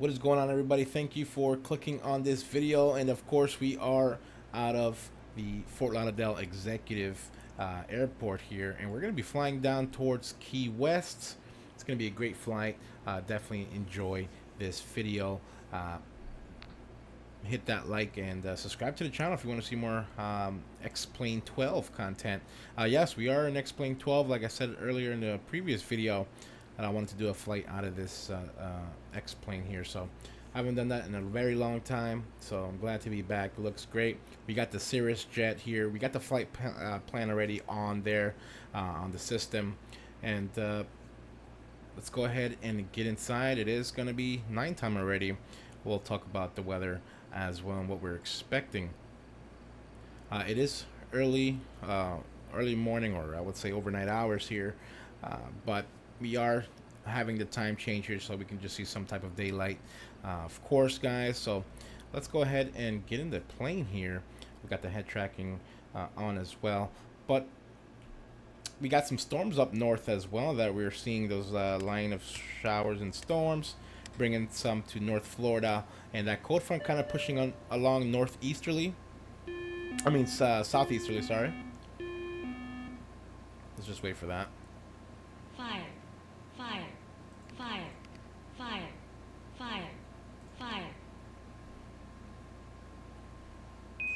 What is going on, everybody? Thank you for clicking on this video. And of course, we are out of the Fort Lauderdale Executive Airport here, and we're going to be flying down towards Key West. It's going to be a great flight. Definitely enjoy this video. Hit that like and subscribe to the channel if you want to see more X-Plane 12 content. Yes, we are in X-Plane 12, like I said earlier in the previous video. And I wanted to do a flight out of this X-Plane here, so I haven't done that in a very long time, so I'm glad to be back. It looks great. We got the Cirrus jet here. We got the flight plan already on there on the system, and let's go ahead and get inside. It is going to be nighttime already. We'll talk about the weather as well and what we're expecting. It is early morning, or I would say overnight hours here, but we are having the time change here so we can just see some type of daylight, of course, guys. So let's go ahead and get in the plane here. We got the head tracking on as well, but we got some storms up north as well that we're seeing those line of showers and storms, bringing some to North Florida, and that cold front kind of pushing on along southeasterly, sorry. Let's just wait for that. Fire, fire, fire, fire, fire, fire.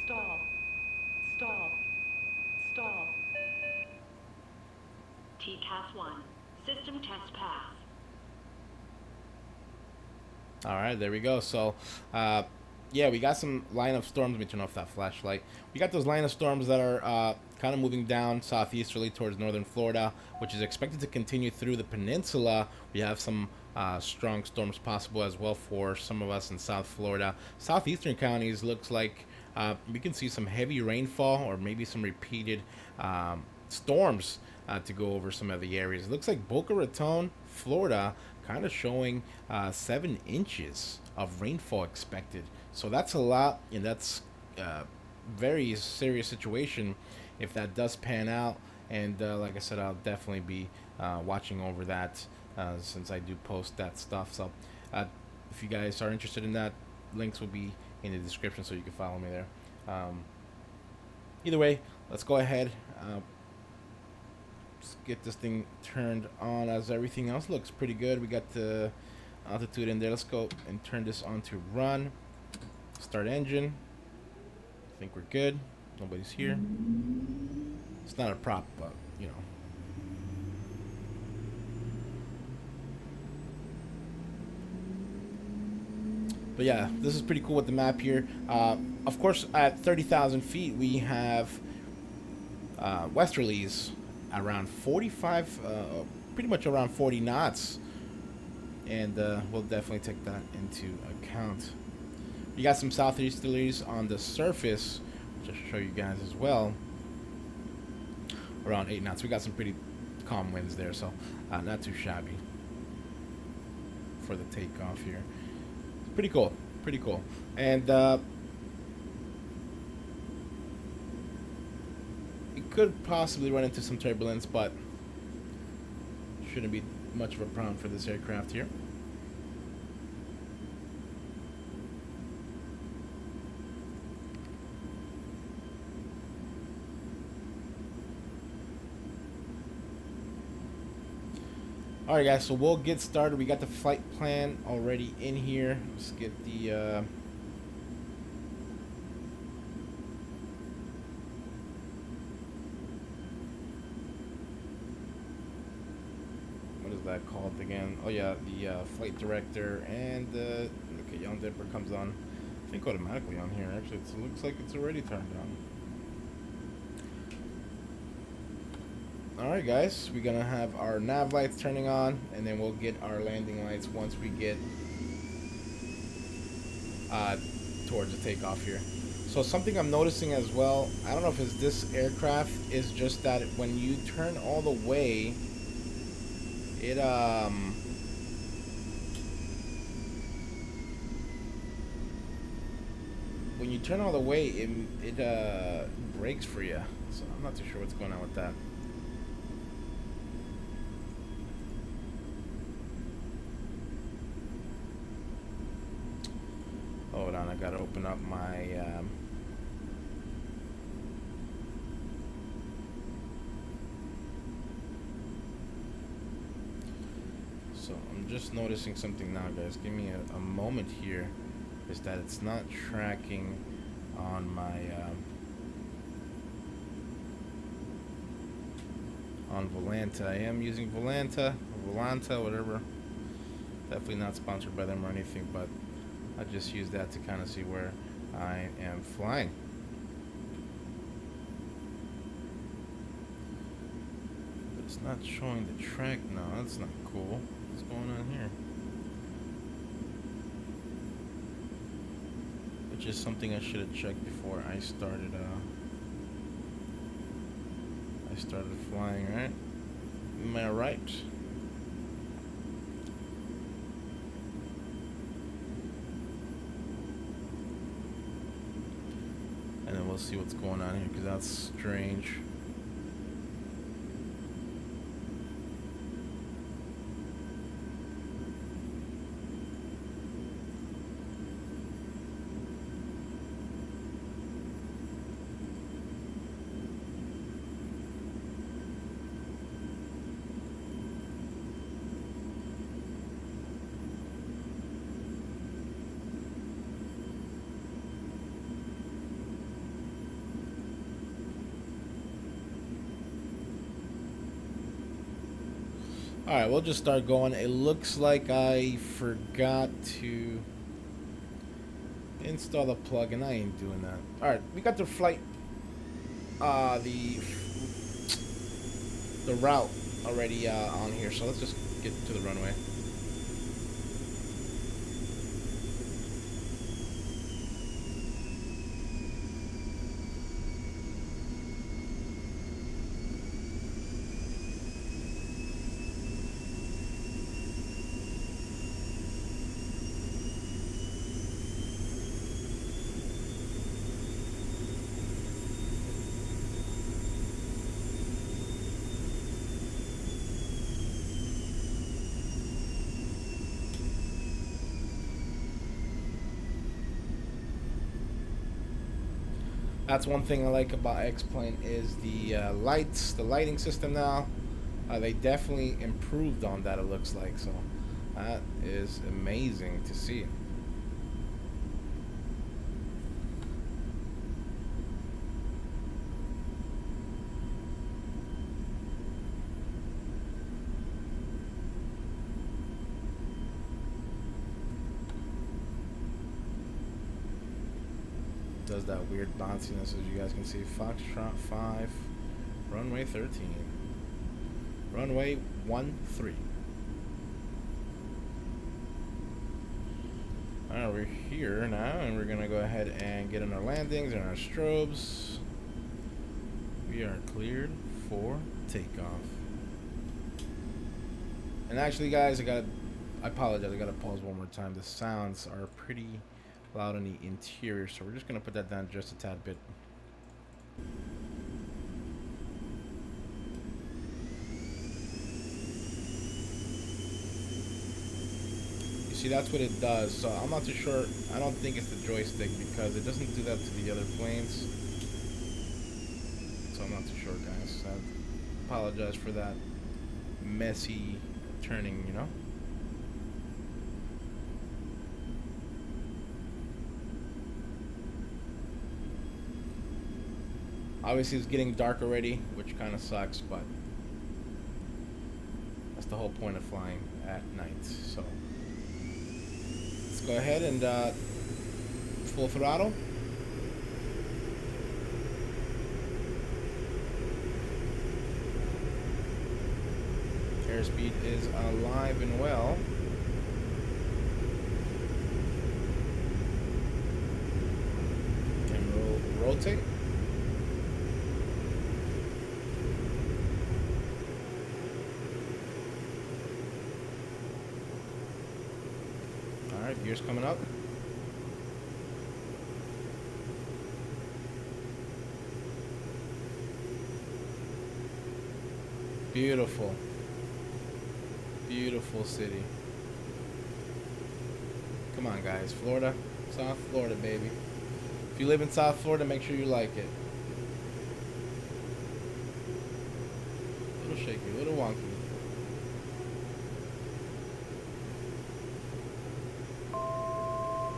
Stall, stall, stall. TCAS 1, system test pass. All right, there we go. So, yeah, we got some line of storms. Let me turn off that flashlight. We got those line of storms that are kind of moving down southeasterly towards northern Florida, which is expected to continue through the peninsula. We have some strong storms possible as well for some of us in South Florida. Southeastern counties looks like we can see some heavy rainfall or maybe some repeated storms to go over some of the areas. It looks like Boca Raton, Florida, kind of showing 7 inches of rainfall expected. So that's a lot, and that's very serious situation if that does pan out. And like I said, I'll definitely be watching over that since I do post that stuff. So if you guys are interested in that, links will be in the description so you can follow me there. Either way, let's go ahead. Let's get this thing turned on, as everything else looks pretty good. We got the altitude in there. Let's go and turn this on to run. Start engine. I think we're good. Nobody's here. It's not a prop, but you know. But yeah, this is pretty cool with the map here. Of course, at 30,000 feet, we have westerlies around 45, pretty much around 40 knots. And we'll definitely take that into account. You got some southeasterlies on the surface, which I'll show you guys as well. Around 8 knots. We got some pretty calm winds there, so not too shabby for the takeoff here. Pretty cool, pretty cool. And it could possibly run into some turbulence, but shouldn't be much of a problem for this aircraft here. Alright guys, so we'll get started. We got the flight plan already in here. Let's get the what is that called again? Oh yeah, the flight director, and okay, Young Dipper comes on, I think automatically on here. Actually, it looks like it's already turned on. Alright guys, we're gonna have our nav lights turning on, and then we'll get our landing lights once we get towards the takeoff here. So something I'm noticing as well, I don't know if it's this aircraft, is just that when you turn all the way, it when you turn all the way, it brakes for you. So I'm not too sure what's going on with that. gotta open up my so I'm just noticing something now, guys. Give me a moment here. Is that it's not tracking on my on Volanta. I am using Volanta, whatever. Definitely not sponsored by them or anything, but I just use that to kind of see where I am flying. But it's not showing the track now. That's not cool. What's going on here? Which is something I should have checked before I started flying, right? Am I right? And then we'll see what's going on here, because that's strange. Alright, we'll just start going. It looks like I forgot to install the plugin. I ain't doing that. Alright, we got the flight, the route already on here. So let's just get to the runway. That's one thing I like about X-Plane is the lights, the lighting system now. They definitely improved on that, it looks like. So that is amazing to see. Does that weird bounciness, as you guys can see. Foxtrot 5, runway 13, runway 13. Alright, we're here now, and we're gonna go ahead and get in our landings and our strobes. We are cleared for takeoff. And actually, guys, I apologize, I gotta pause one more time. The sounds are pretty loud on the interior, so we're just gonna put that down just a tad bit. You see, that's what it does. So I'm not too sure. I don't think it's the joystick, because it doesn't do that to the other planes. So I'm not too sure, guys. I apologize for that messy turning, you know. Obviously, it's getting dark already, which kind of sucks, but that's the whole point of flying at night. So let's go ahead and full throttle. Airspeed is alive and well. And we'll rotate. Alright, gears coming up. Beautiful. Beautiful city. Come on, guys. Florida, South Florida, baby. If you live in South Florida, make sure you like it. A little shaky, a little wonky.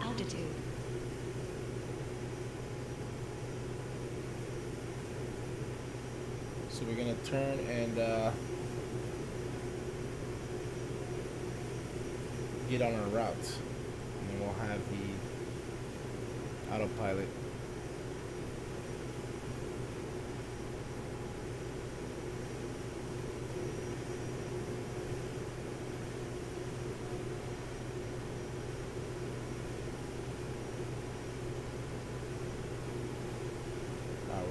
Altitude. So we're gonna turn and get on our route, and then we'll have the autopilot.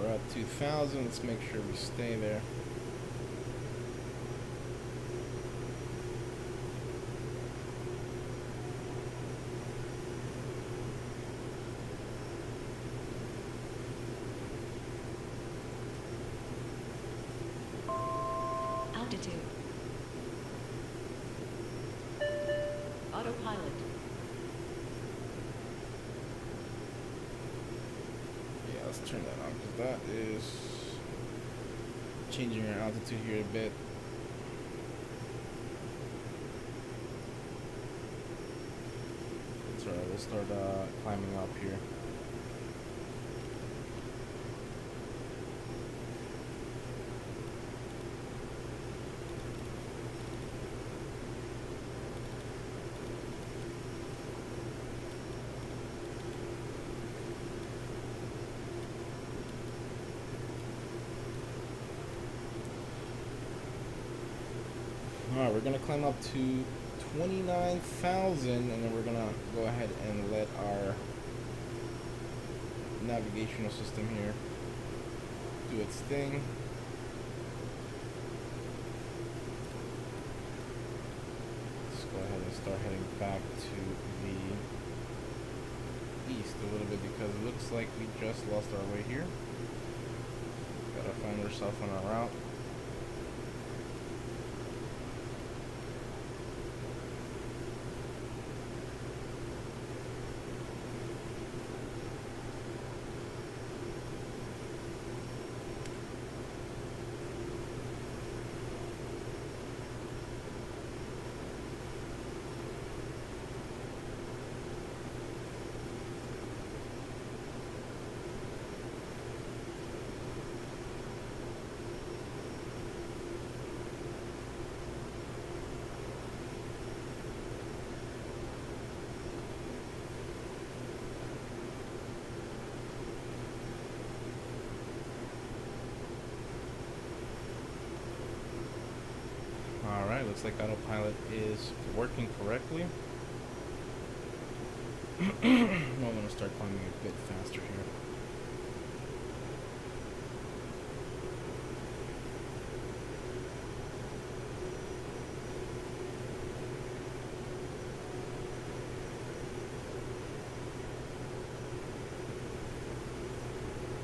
We're up 2,000. Let's make sure we stay there. Altitude. Autopilot. Yeah, let's turn that on because that is changing our altitude here a bit. That's alright, we'll start climbing up here. Alright, we're gonna climb up to 29,000 and then we're gonna go ahead and let our navigational system here do its thing. Let's go ahead and start heading back to the east a little bit because it looks like we just lost our way here. Gotta find ourselves on our route. Alright, looks like autopilot is working correctly. Now I'm going to start climbing a bit faster here.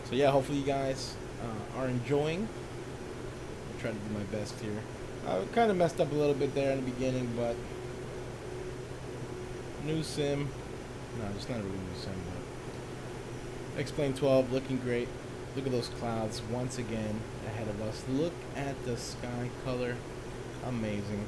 So yeah, hopefully you guys are enjoying. I'll try to do my best here. I kind of messed up a little bit there in the beginning, but new sim. No, it's not a really new sim, but X-Plane 12 looking great. Look at those clouds once again ahead of us. Look at the sky color. Amazing.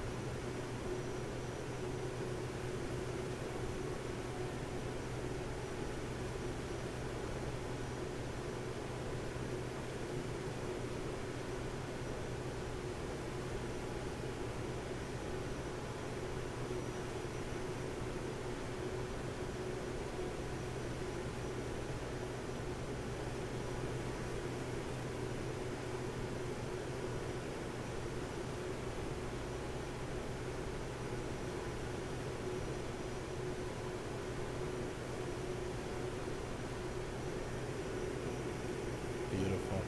Beautiful.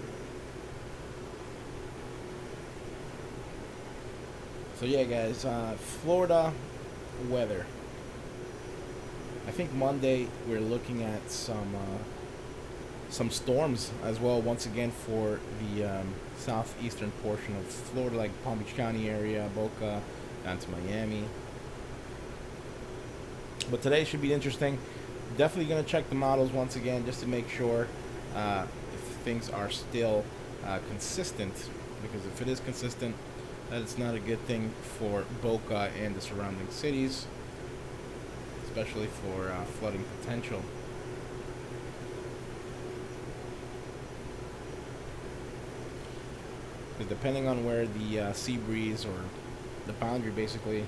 So yeah, guys, Florida weather. I think Monday we're looking at some storms as well. Once again for the southeastern portion of Florida, like Palm Beach County area, Boca, down to Miami. But today should be interesting. Definitely gonna check the models once again just to make sure if things are still consistent. Because if it is consistent, that is not a good thing for Boca and the surrounding cities, especially for flooding potential. Because depending on where the sea breeze or the boundary basically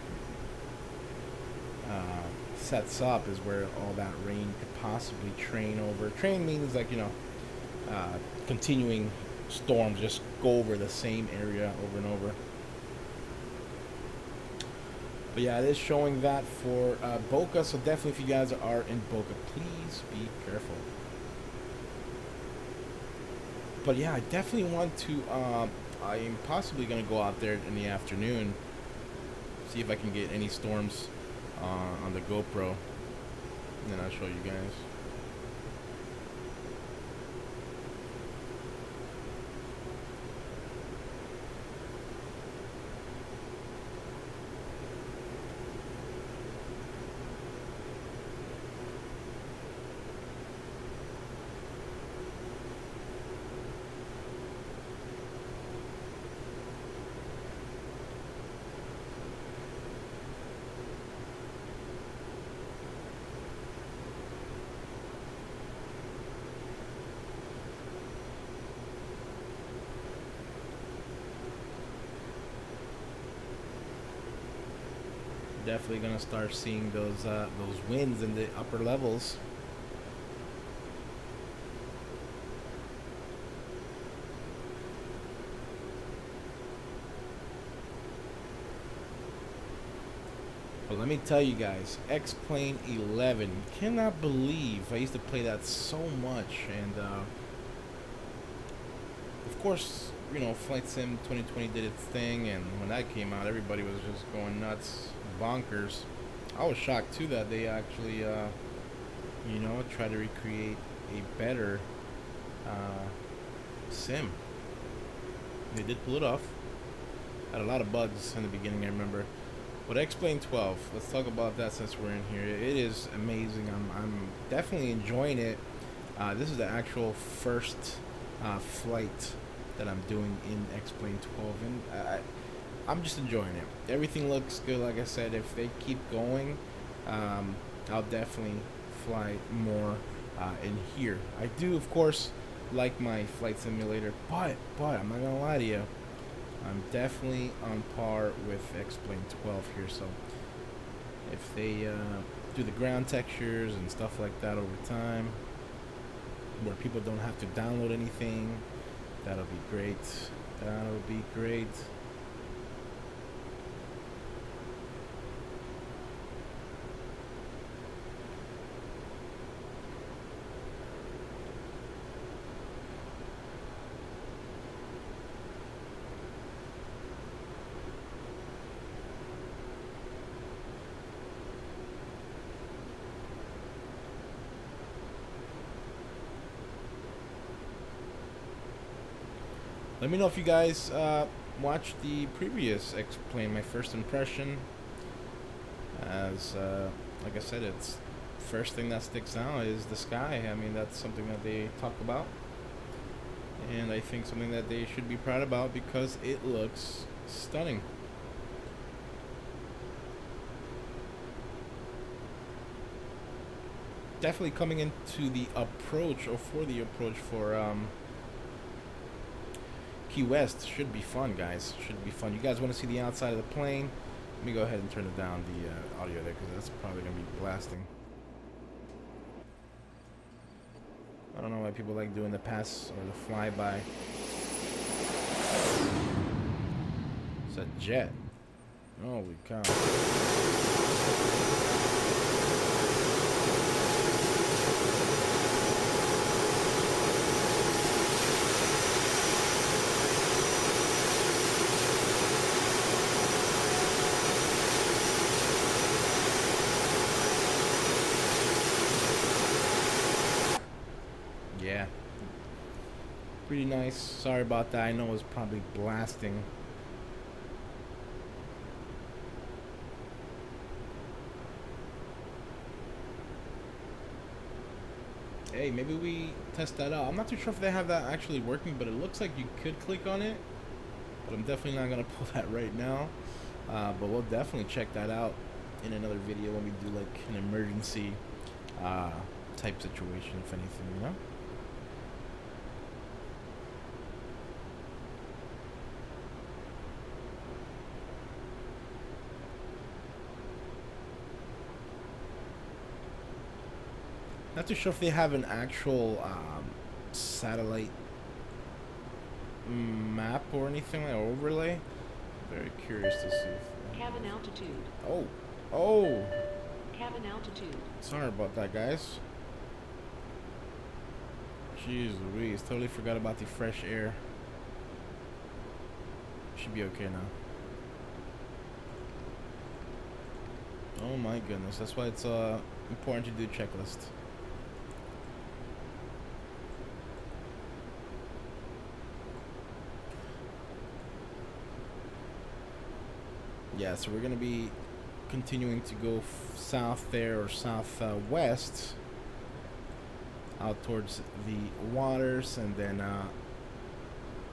sets up is where all that rain could possibly train over. Train means like, you know, continuing storms just go over the same area over and over. But yeah, it is showing that for Boca, so definitely if you guys are in Boca, please be careful. But yeah, I definitely want to, I am possibly going to go out there in the afternoon, see if I can get any storms on the GoPro, and then I'll show you guys. Definitely gonna start seeing those winds in the upper levels. But let me tell you guys, X-Plane 11, cannot believe I used to play that so much, and of course, you know, Flight Sim 2020 did its thing, and when that came out, everybody was just going nuts, bonkers. I was shocked too that they actually, you know, try to recreate a better sim. They did pull it off. Had a lot of bugs in the beginning, I remember. But X-Plane 12, let's talk about that since we're in here. It is amazing. I'm definitely enjoying it. This is the actual first flight that I'm doing in X-Plane 12, and I'm just enjoying it. Everything looks good. Like I said, if they keep going, I'll definitely fly more in here. I do, of course, like my flight simulator, but I'm not gonna lie to you, I'm definitely on par with X-Plane 12 here. So if they do the ground textures and stuff like that over time, where people don't have to download anything, that'll be great. That'll be great. Let me know if you guys watched the previous X-Plane, my first impression. As like I said, it's first thing that sticks out is the sky. I mean, that's something that they talk about, and I think something that they should be proud about because it looks stunning. Definitely coming into the approach, or for the approach for Key West, should be fun, guys. Should be fun. You guys want to see the outside of the plane? Let me go ahead and turn it down, the audio there, because that's probably going to be blasting. I don't know why people like doing the pass or the flyby. It's a jet. Holy cow. Yeah, pretty nice. Sorry about that. I know it was probably blasting. hey, maybe we test that out. I'm not too sure if they have that actually working, but it looks like you could click on it. But I'm definitely not gonna pull that right now. But we'll definitely check that out in another video when we do like an emergency type situation, if anything, you know. Not too sure if they have an actual satellite map or anything like overlay. Very curious to see. Cabin altitude. Oh, Cabin altitude. sorry about that, guys. Jeez Louise, totally forgot about the fresh air. Should be okay now. Oh my goodness, that's why it's important to do checklist. Yeah, so we're gonna be continuing to go south there, or southwest, out towards the waters, and then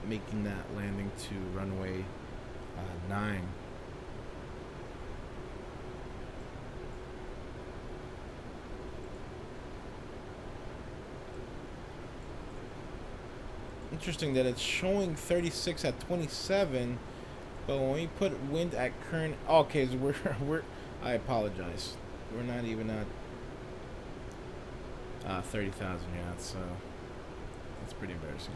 making that landing to runway 9. Interesting that it's showing 36 at 27. But when we put wind at current, okay, so we're I apologize. We're not even at 30,000 yet, so that's pretty embarrassing.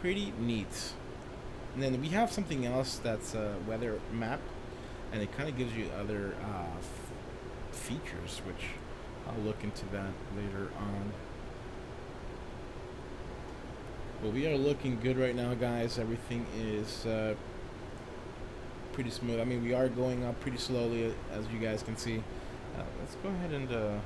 Pretty neat. And then we have something else that's a weather map, and it kind of gives you other features, which I'll look into that later on. But we are looking good right now, guys. Everything is pretty smooth. I mean, we are going up pretty slowly, as you guys can see. Let's go ahead and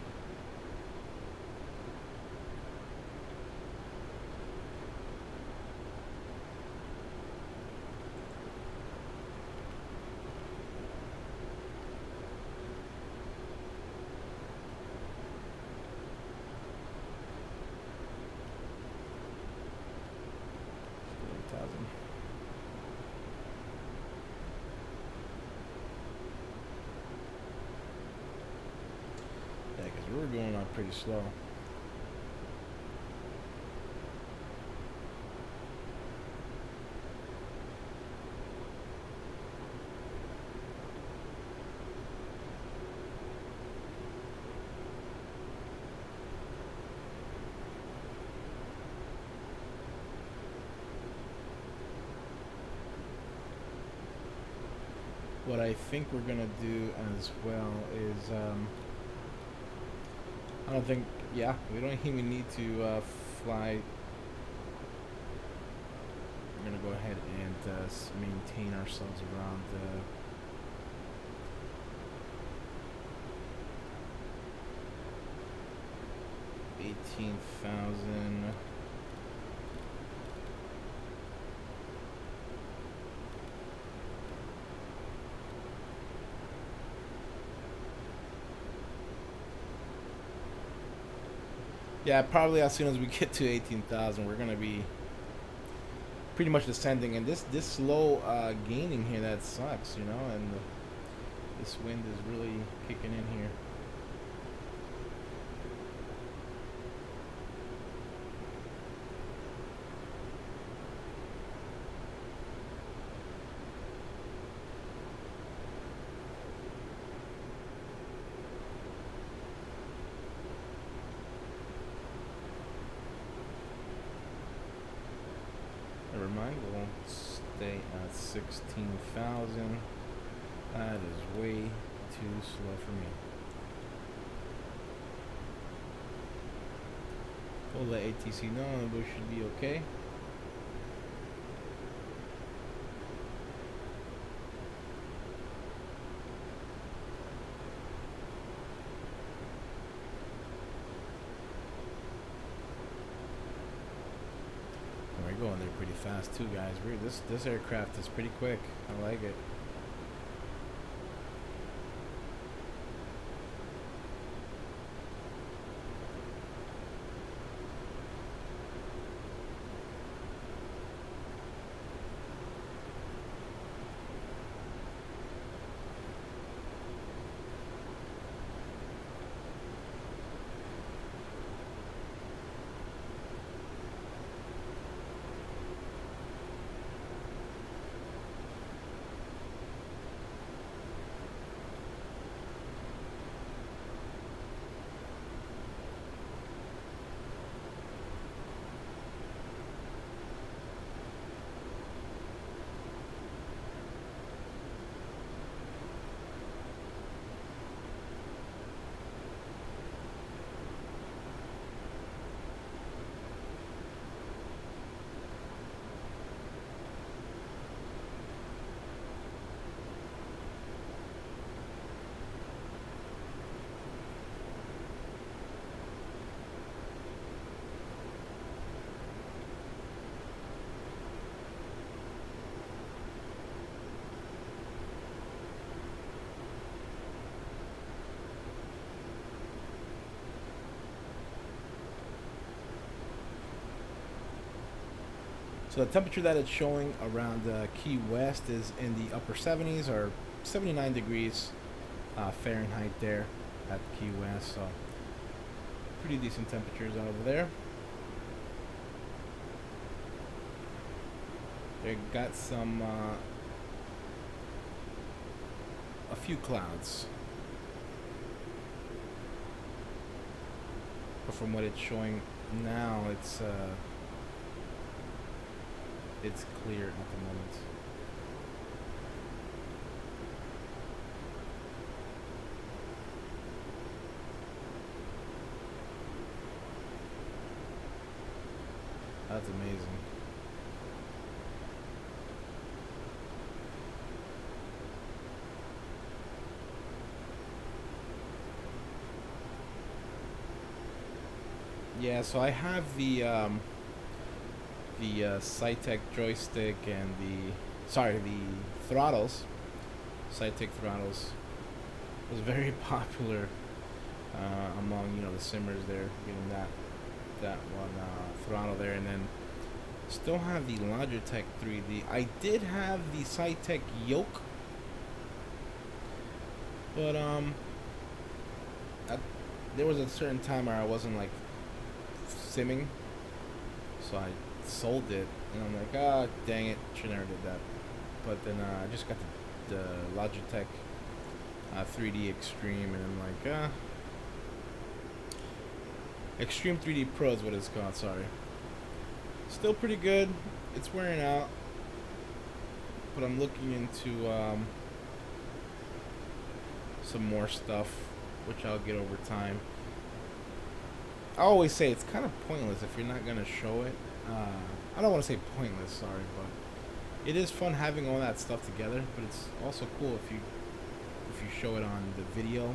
we're going up pretty slow. What I think we're gonna do as well is I don't think, yeah, we don't even need to fly. We're gonna go ahead and maintain ourselves around 18,000. Yeah, probably as soon as we get to 18,000, we're gonna be pretty much descending. And this slow gaining here, that sucks, you know. And this wind is really kicking in here. Never mind, we'll stay at 16,000. That is way too slow for me. We'll let ATC know and we should be okay. We're going there pretty fast too, guys. This aircraft is pretty quick. I like it. So the temperature that it's showing around Key West is in the upper 70s, or 79 degrees Fahrenheit there at Key West. So pretty decent temperatures over there. They got some a few clouds, but from what it's showing now, it's clear at the moment. That's amazing. Yeah, so I have the Cytec joystick and the throttles. Cytec throttles was very popular among the simmers there, getting that one throttle there, and then still have the Logitech 3D. I did have the Cytec yoke, but there was a certain time where I wasn't like simming, so I sold it, and I'm like, ah, dang it, should never did that. But then I just got the Logitech 3D Extreme, and I'm like, Extreme 3D Pro is what it's called, sorry. Still pretty good. It's wearing out, but I'm looking into some more stuff, which I'll get over time. I always say it's kind of pointless if you're not gonna show it. I don't want to say pointless, sorry, but it is fun having all that stuff together. But it's also cool if you show it on the video.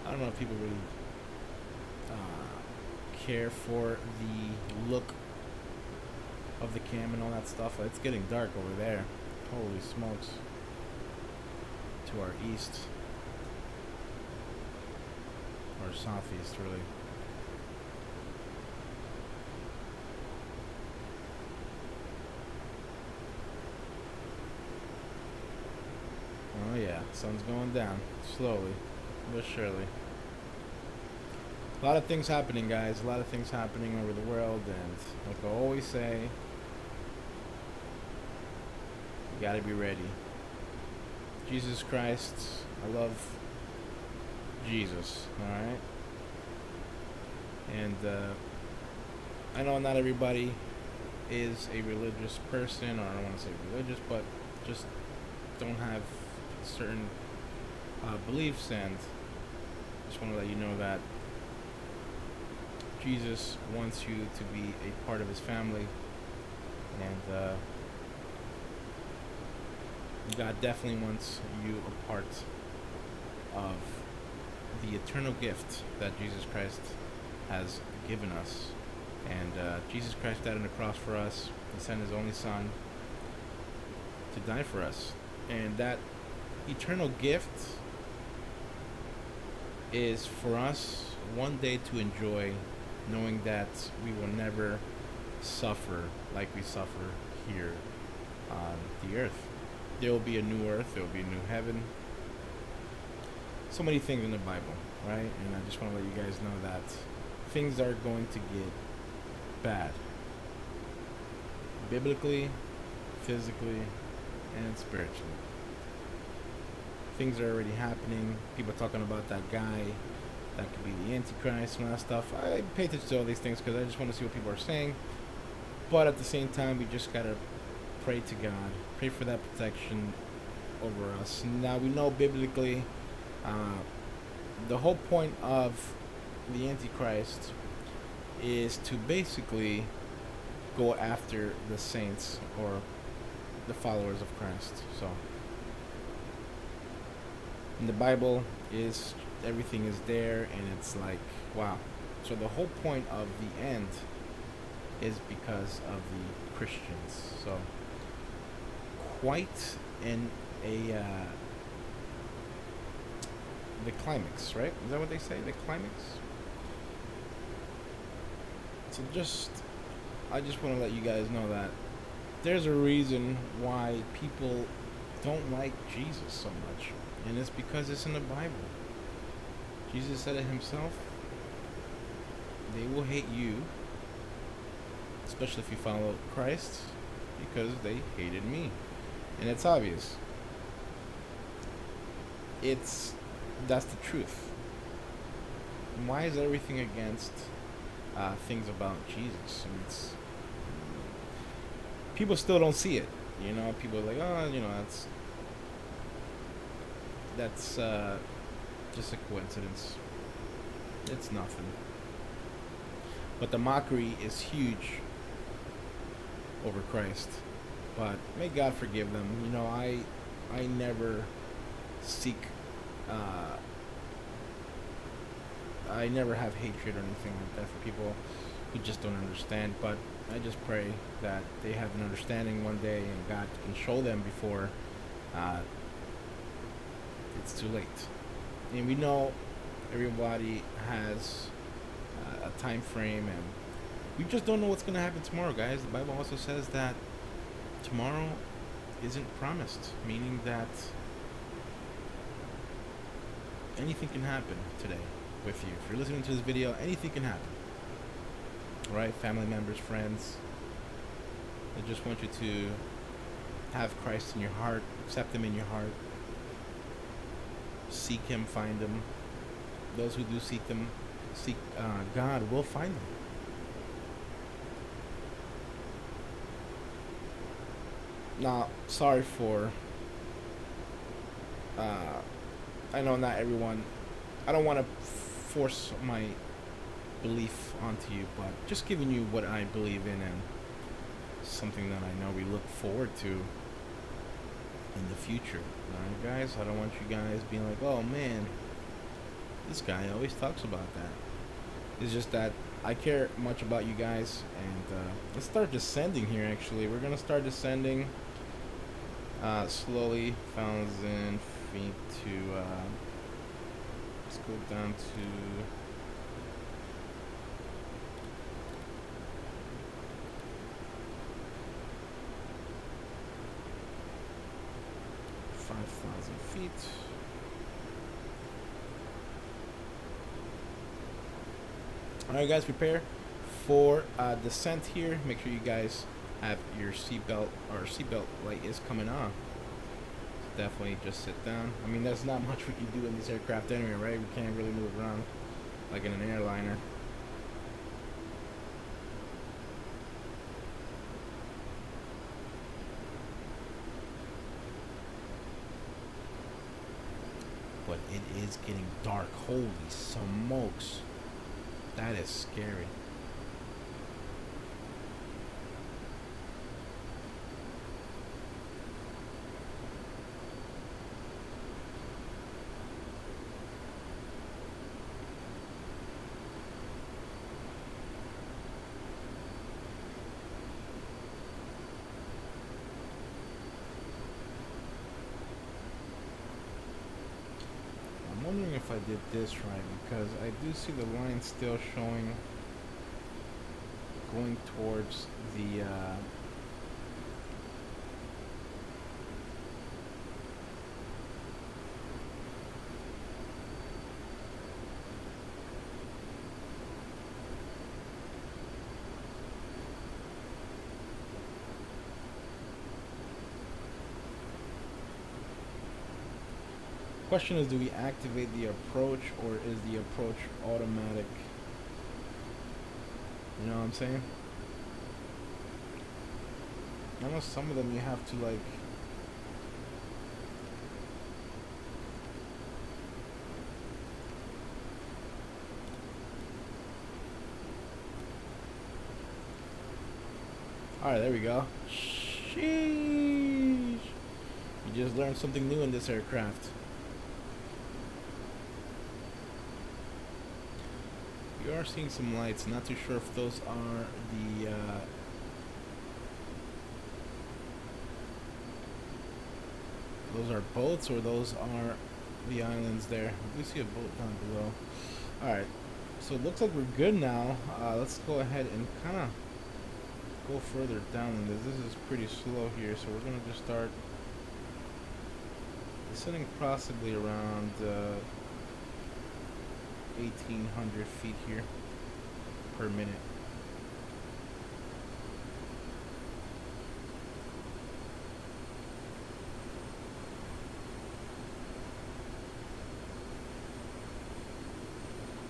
I don't know if people really care for the look of the cam and all that stuff. It's getting dark over there. Holy smokes! To our east. Or southeast, really. Oh yeah, sun's going down slowly but surely. A lot of things happening, guys. A lot of things happening over the world, and like I always say, you gotta be ready. Jesus Christ, I love Jesus, alright? And I know not everybody is a religious person, or I don't want to say religious, but just don't have certain beliefs, and just want to let you know that Jesus wants you to be a part of his family, and God definitely wants you a part of the eternal gift that Jesus Christ has given us. And Jesus Christ died on the cross for us and sent his only son to die for us. And that eternal gift is for us one day to enjoy, knowing that we will never suffer like we suffer here on the earth. There will be a new earth, there will be a new heaven. So many things in the Bible, right? And I just want to let you guys know that things are going to get bad. Biblically, physically, and spiritually. Things are already happening. People are talking about that guy that could be the Antichrist and all that stuff. I pay attention to all these things because I just want to see what people are saying. But at the same time, we just gotta pray to God. Pray for that protection over us. Now, we know biblically, the whole point of the Antichrist is to basically go after the saints or the followers of Christ. So in the Bible is everything is there, and it's like, wow. So the whole point of the end is because of the Christians. So quite in the climax, right? Is that what they say? The climax? So just I just want to let you guys know that there's a reason why people don't like Jesus so much, and it's because it's in the Bible. Jesus said it himself. They will hate you, especially if you follow Christ, because they hated me. And it's obvious. That's the truth. Why is everything against things about Jesus? And people still don't see it. People are like, oh, that's just a coincidence. It's nothing. But the mockery is huge over Christ. But may God forgive them. I never seek. I never have hatred or anything like that for people who just don't understand. But I just pray that they have an understanding one day, and God can show them before it's too late. And we know everybody has a time frame, and we just don't know what's going to happen tomorrow, guys. The Bible also says that tomorrow isn't promised, meaning that anything can happen today with you. If you're listening to this video, anything can happen. All right, family members, friends. I just want you to have Christ in your heart, accept him in your heart, seek him, find him. Those who do seek God will find them. Now, sorry for I know not everyone, I don't want to force my belief onto you, but just giving you what I believe in, and something that I know we look forward to in the future. Alright, guys? I don't want you guys being like, oh man, this guy always talks about that. It's just that I care much about you guys, and let's start descending here. Actually, we're gonna start descending slowly, 1,000 feet to let's go down to 5,000 feet. Alright, guys, prepare for descent here. Make sure you guys have your seatbelt, or seatbelt light is coming on. Definitely just sit down. I mean, there's not much we can do in this aircraft anyway, right? We can't really move around like in an airliner. But it is getting dark. Holy smokes. That is scary. I'm wondering if I did this right, because I do see the line still showing going towards the question is, do we activate the approach, or is the approach automatic? You know what I'm saying? I know some of them you have to like alright, there we go. Sheesh. You just learned something new in this aircraft. We are seeing some lights. Not too sure if those are the those are boats, or those are the islands there. We do see a boat down below. Alright, so it looks like we're good now. Let's go ahead and kind of go further down than this. This is pretty slow here, so we're gonna just start descending possibly around 1,800 feet here per minute.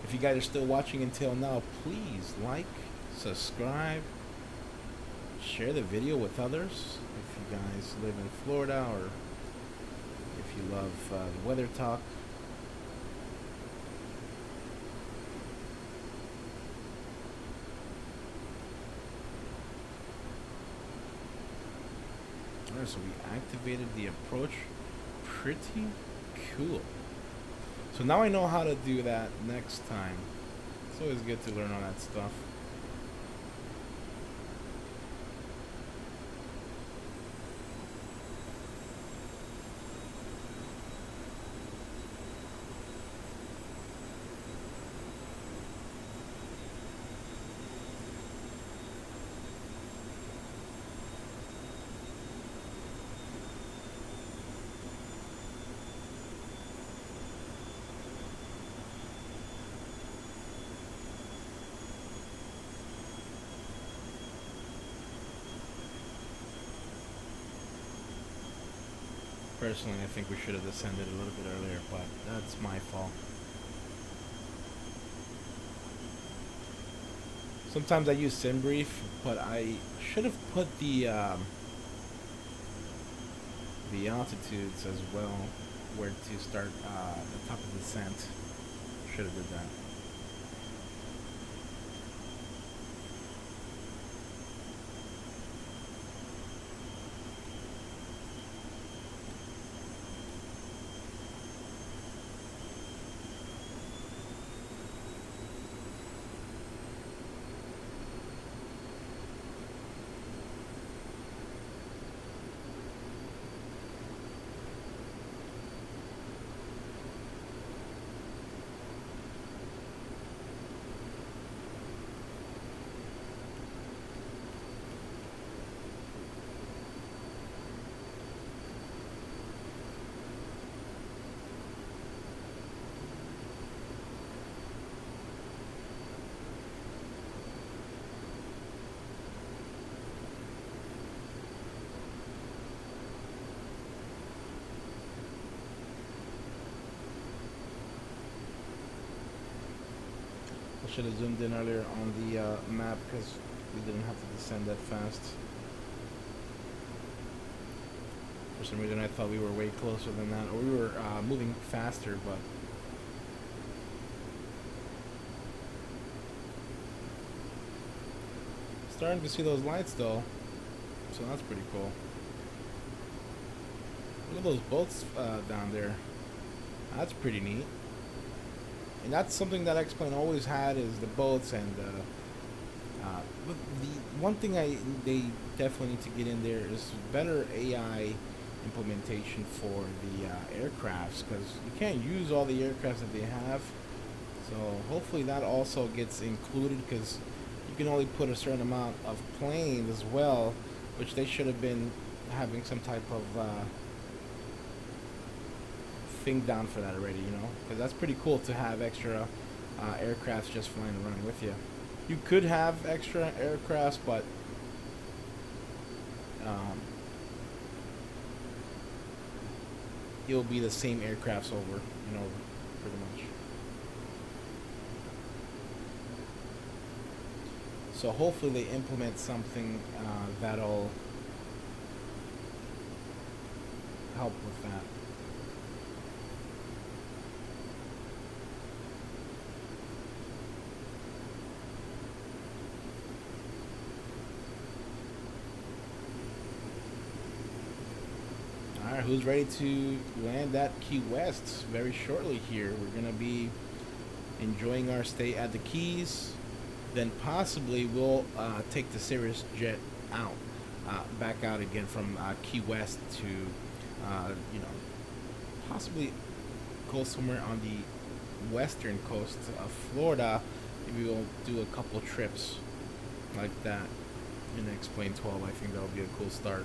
If you guys are still watching until now, please like, subscribe, share the video with others. If you guys live in Florida, or if you love the weather talk. Alright, so we activated the approach. Pretty cool. So now I know how to do that next time. It's always good to learn all that stuff. Personally, I think we should have descended a little bit earlier, but that's my fault. Sometimes I use SimBrief, but I should have put the altitudes as well, where to start the top of the descent. Should have did that. I should have zoomed in earlier on the map because we didn't have to descend that fast. For some reason I thought we were way closer than that, or we were moving faster, but starting to see those lights though, so that's pretty cool. Look at those boats down there. That's pretty neat. And that's something that X-Plane always had, is the boats. And but the one thing they definitely need to get in there is better AI implementation for the aircrafts, because you can't use all the aircrafts that they have. So hopefully that also gets included, because you can only put a certain amount of planes as well, which they should have been having some type of thing down for that already, you know, because that's pretty cool to have extra aircrafts just flying around with you. You could have extra aircrafts, but it'll be the same aircrafts over and over, pretty much. So hopefully they implement something that'll help with that. Alright, who's ready to land at Key West very shortly here? We're going to be enjoying our stay at the Keys. Then possibly we'll take the Cirrus jet out, back out again from Key West to, you know, possibly go somewhere on the western coast of Florida. Maybe we'll do a couple trips like that. in X-Plane 12. I think that would be a cool start.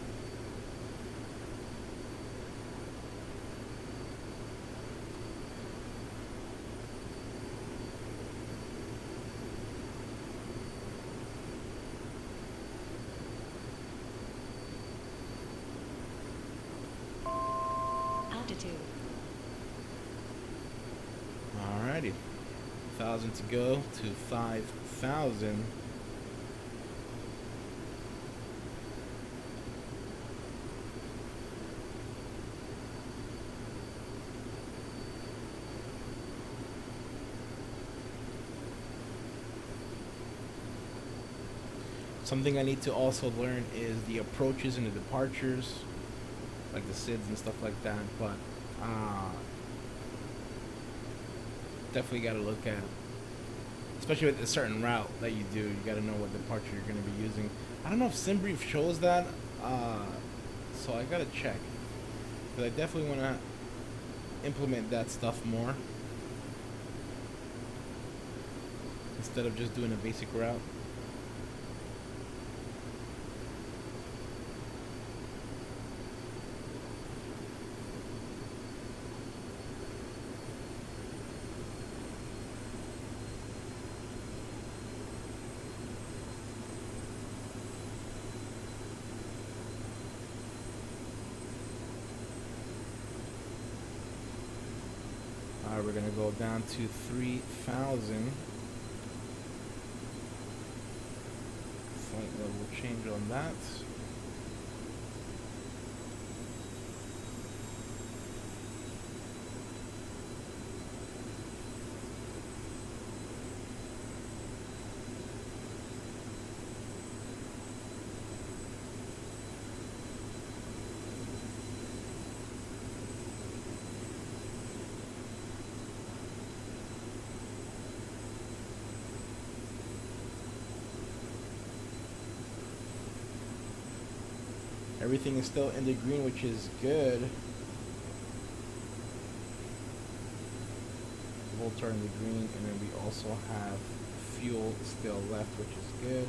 Altitude. Alrighty. 1,000 to go to 5,000. Something I need to also learn is the approaches and the departures, like the SIDS and stuff like that, but definitely got to look at, especially with a certain route that you do, you got to know what departure you're going to be using. I don't know if SimBrief shows that, so I got to check, because I definitely want to implement that stuff more, instead of just doing a basic route. Alright, we're gonna go down to 3,000. Flight level change on that. Everything is still in the green, which is good. Volts are in the green, and then we also have fuel still left, which is good.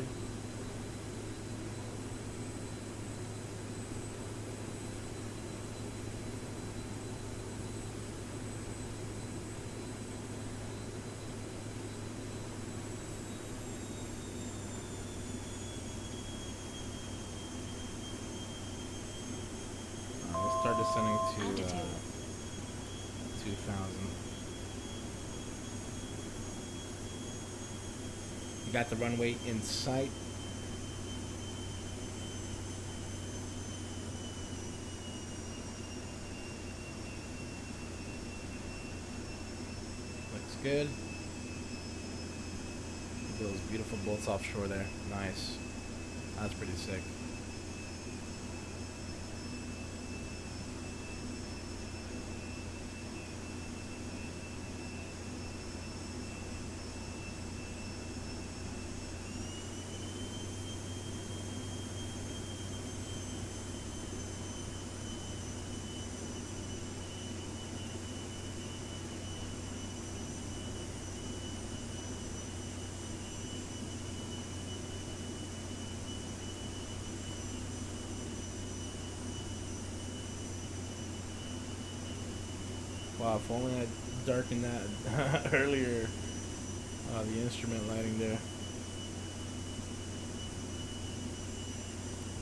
Start descending to 2,000. You got the runway in sight. Looks good. Look at those beautiful boats offshore there. Nice. That's pretty sick. Wow, if only I darkened that earlier. The instrument lighting there.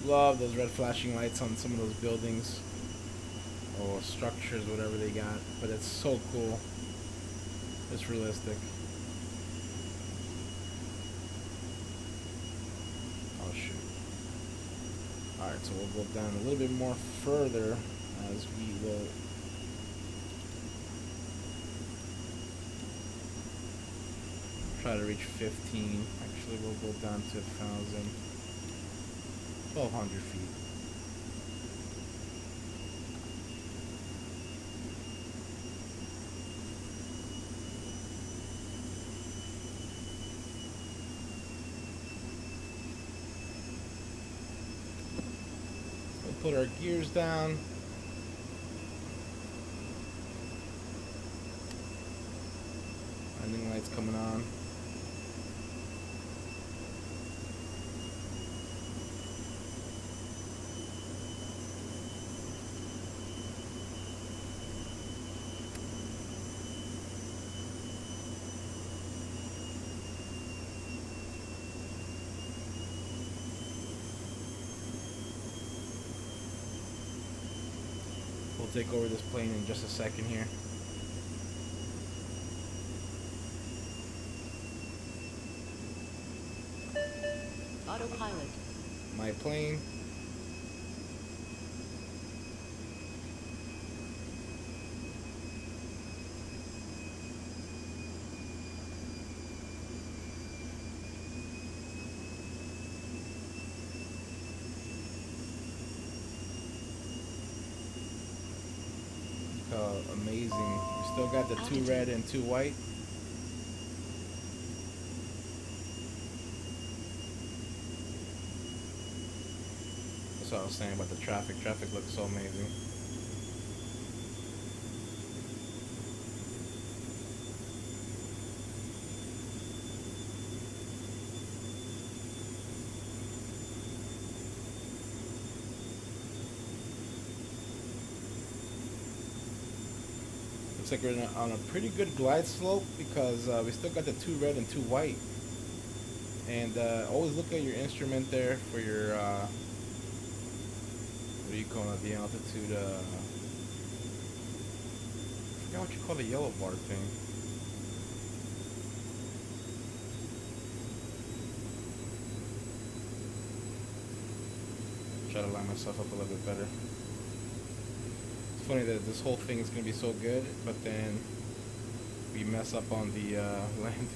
Love those red flashing lights on some of those buildings or structures, whatever they got. But it's so cool. It's realistic. Oh shoot. Alright, so we'll go down a little bit more further as we will try to reach 15. Actually, we'll go down to 1,000, 1,200 feet. We'll put our gears down. Landing lights coming on. take over this plane in just a second here. Autopilot. My plane. Amazing. We still got the 2 red and 2 white. That's what I was saying about the traffic. Traffic looks so amazing. Looks like we're on a pretty good glide slope because we still got the 2 red and 2 white. And always look at your instrument there for your what do you call it? The altitude. I forgot what you call the yellow bar thing. Try to line myself up a little bit better. It's funny that this whole thing is gonna be so good, but then we mess up on the landing.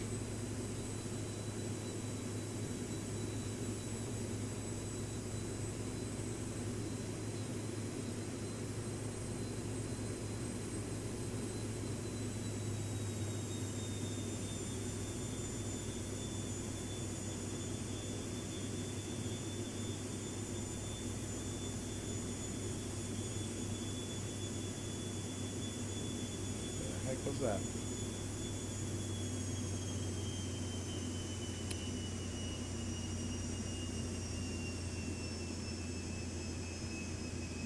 What's that?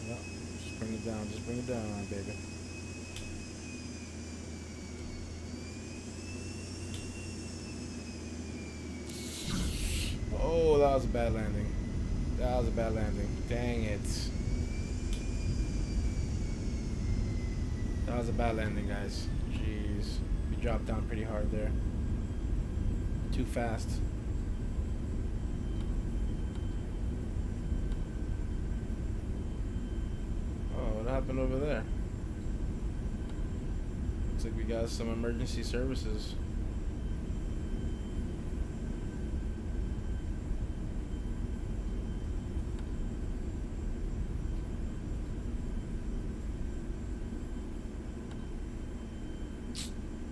Yeah, just bring it down. Just bring it down, baby. Oh, that was a bad landing. That was a bad landing. Dang it. That was a bad landing, guys. Jeez. We dropped down pretty hard there. Too fast. Oh, what happened over there? Looks like we got some emergency services.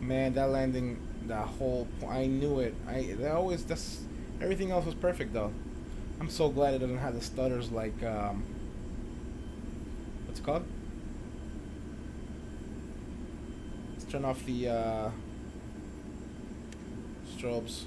Man, that landing, that whole, I knew it. That's, everything else was perfect though. I'm so glad it doesn't have the stutters like, what's it called? Let's turn off the, strobes.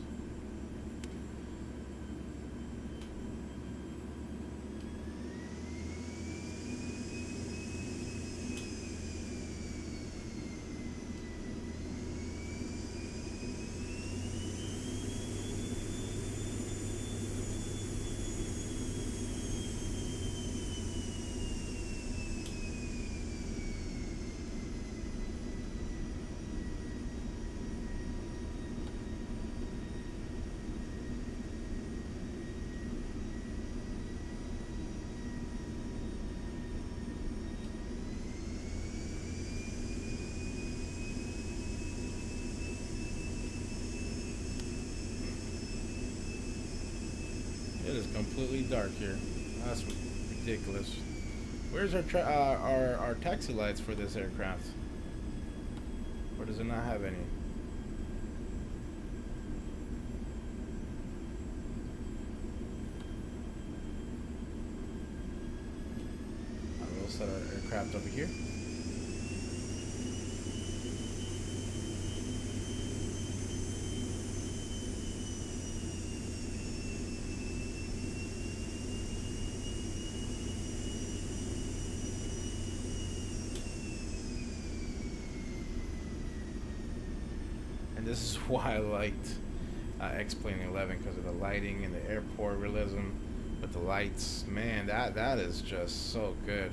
It is completely dark here. That's ridiculous. Where's our taxi lights for this aircraft? Or does it not have any? We'll set our aircraft over here. This is why I liked X-Plane 11, because of the lighting and the airport realism with the lights. Man, that is just so good.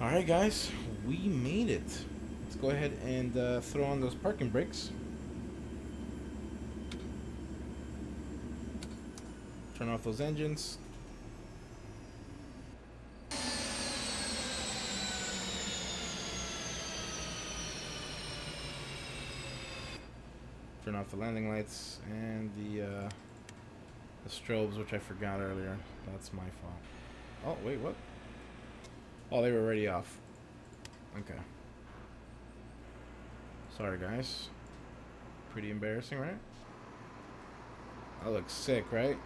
Alright guys, we made it. Let's go ahead and throw on those parking brakes. Turn off those engines. Turn off the landing lights and the strobes, which I forgot earlier. That's my fault. Oh, wait, what? Oh, they were already off. Okay. Sorry, guys. Pretty embarrassing, right? That looks sick, right?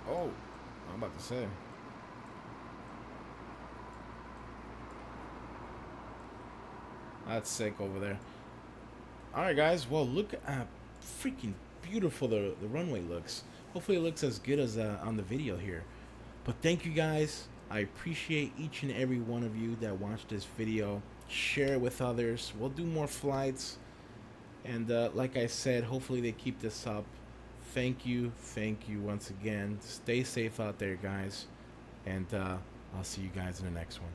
Oh, I'm about to say. That's sick over there. Alright, guys. Well, look at freaking beautiful the runway looks. Hopefully it looks as good as on the video here. But thank you, guys. I appreciate each and every one of you that watched this video. Share it with others. We'll do more flights. And like I said, hopefully they keep this up. Thank you once again. Stay safe out there, guys. And I'll see you guys in the next one.